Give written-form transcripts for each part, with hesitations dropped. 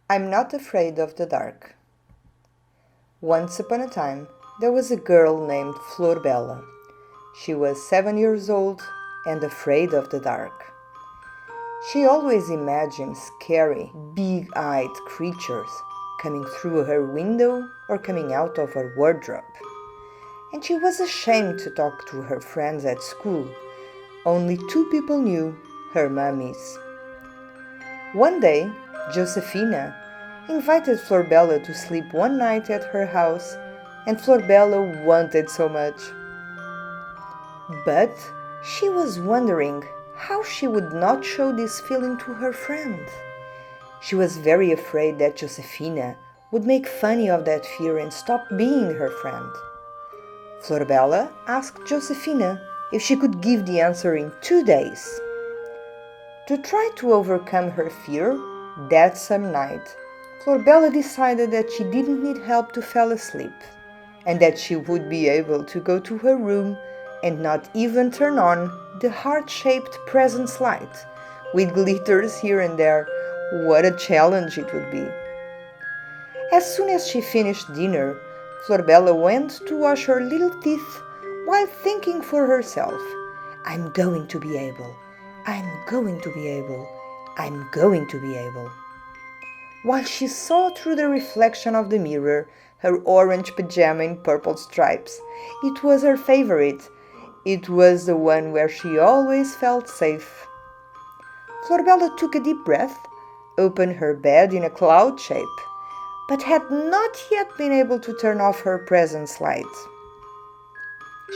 I'm not afraid of the dark. Once upon a time, there was a girl named Florbela. She was 7 years old and afraid of the dark. She always imagined scary, big-eyed creatures coming through her window or coming out of her wardrobe. And she was ashamed to talk to her friends at school. Only 2 people knew, her mummies. One day, Josefina invited Florbela to sleep one night at her house, and Florbela wanted so much. But she was wondering how she would not show this feeling to her friend. She was very afraid that Josefina would make fun of that fear and stop being her friend. Florbela asked Josefina if she could give the answer in 2 days. To try to overcome her fear, that same night, Florbela decided that she didn't need help to fall asleep, and that she would be able to go to her room and not even turn on the heart-shaped presents light, with glitters here and there. What a challenge it would be! As soon as she finished dinner, Florbela went to wash her little teeth while thinking for herself, "I'm going to be able. I'm going to be able. I'm going to be able." While she saw through the reflection of the mirror her orange pajama in purple stripes, it was her favorite. It was the one where she always felt safe. Florbela took a deep breath, opened her bed in a cloud shape, but had not yet been able to turn off her presence light.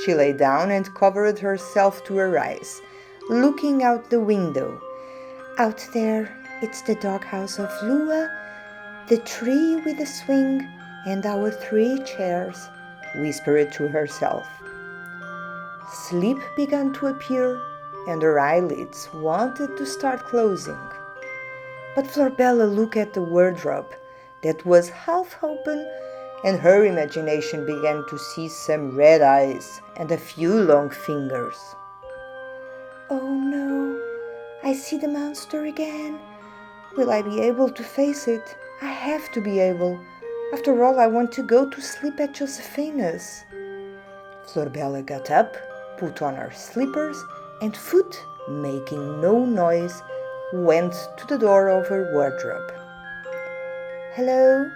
She lay down and covered herself to her eyes, looking out the window. Out there, it's the doghouse of Lua, the tree with a swing, and our 3 chairs, whispered to herself. Sleep began to appear, and her eyelids wanted to start closing. But Florbela looked at the wardrobe that was half open, and her imagination began to see some red eyes and a few long fingers. "Oh no, I see the monster again. Will I be able to face it? I have to be able. After all, I want to go to sleep at Josefina's." Florbela got up, put on her slippers, and foot, making no noise, went to the door of her wardrobe. "Hello?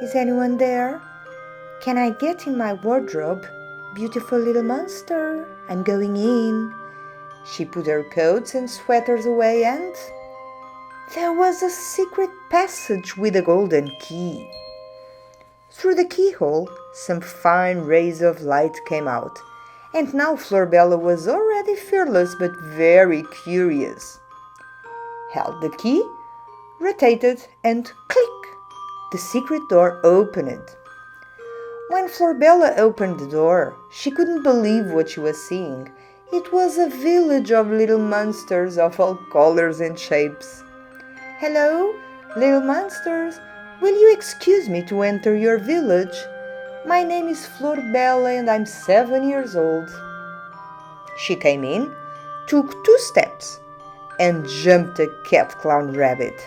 Is anyone there? Can I get in my wardrobe? Beautiful little monster, I'm going in." She put her coats and sweaters away, and there was a secret passage with a golden key. Through the keyhole, some fine rays of light came out, and now Florbela was already fearless but very curious. Held the key, rotated, and click! The secret door opened. When Florbela opened the door, she couldn't believe what she was seeing. It was a village of little monsters of all colors and shapes. "Hello, little monsters, will you excuse me to enter your village? My name is Florbela and I'm 7 years old." She came in, took 2 steps, and jumped a cat-clown rabbit.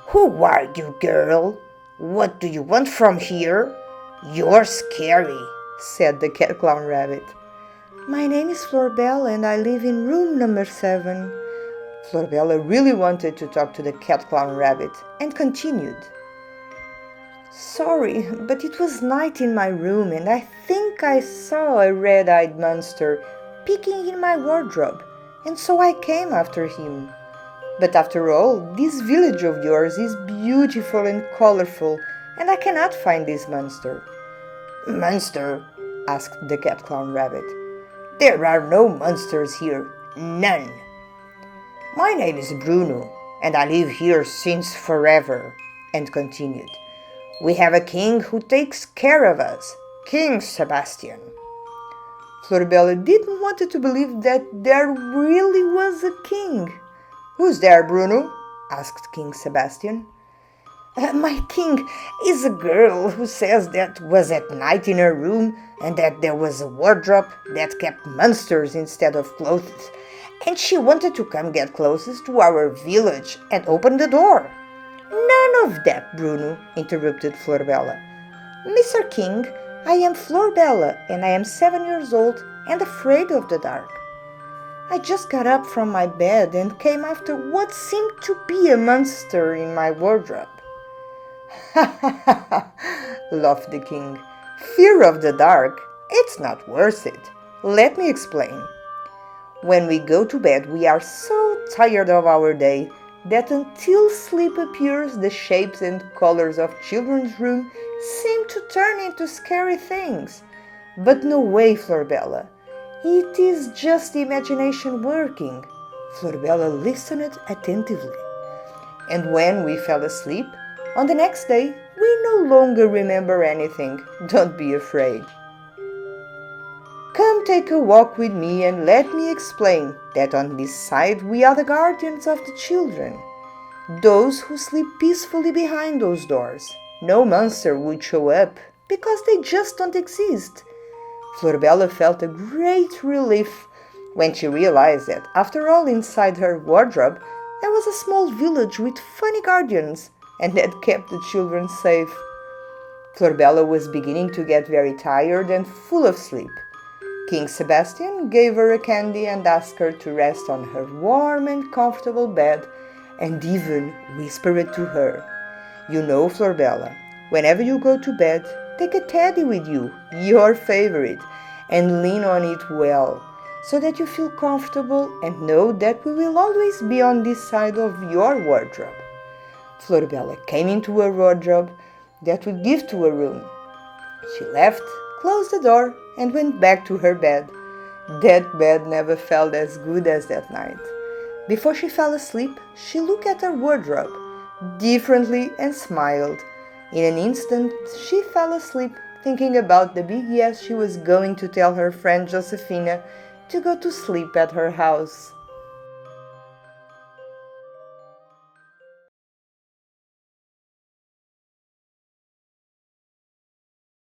"Who are you, girl? What do you want from here? You're scary," said the cat-clown rabbit. "My name is Florbela and I live in room number 7. Florbela really wanted to talk to the cat-clown rabbit and continued. "Sorry, but it was night in my room and I think I saw a red-eyed monster peeking in my wardrobe, and so I came after him. But after all, this village of yours is beautiful and colorful, and I cannot find this monster." "Monster?" asked the cat-clown rabbit. "There are no monsters here, none. My name is Bruno, and I live here since forever," and continued. "We have a king who takes care of us, King Sebastian." Florbela didn't want to believe that there really was a king. "Who's there, Bruno?" asked King Sebastian. My king is a girl who says that was at night in her room and that there was a wardrobe that kept monsters instead of clothes, and she wanted to come get closest to our village and open the door. None of that, Bruno, interrupted Florbela. Mr. King, I am Florbela, and I am 7 years old and afraid of the dark. I just got up from my bed and came after what seemed to be a monster in my wardrobe. Ha ha ha ha, laughed the king. Fear of the dark? It's not worth it. Let me explain. When we go to bed, we are so tired of our day that until sleep appears, the shapes and colors of children's room seem to turn into scary things. But no way, Florbela. It is just imagination working. Florbela listened attentively. And when we fell asleep, on the next day, we no longer remember anything. Don't be afraid. Come take a walk with me and let me explain that on this side we are the guardians of the children, those who sleep peacefully behind those doors. No monster would show up because they just don't exist. Florbela felt a great relief when she realized that, after all, inside her wardrobe, there was a small village with funny guardians, and that kept the children safe. Florbela was beginning to get very tired and full of sleep. King Sebastian gave her a candy and asked her to rest on her warm and comfortable bed, and even whispered to her, "You know, Florbela, whenever you go to bed, take a teddy with you, your favorite, and lean on it well, so that you feel comfortable and know that we will always be on this side of your wardrobe." Florbela came into her wardrobe that would give to her room. She left, closed the door, and went back to her bed. That bed never felt as good as that night. Before she fell asleep, she looked at her wardrobe differently and smiled. In an instant, she fell asleep, thinking about the big yes she was going to tell her friend Josefina to go to sleep at her house.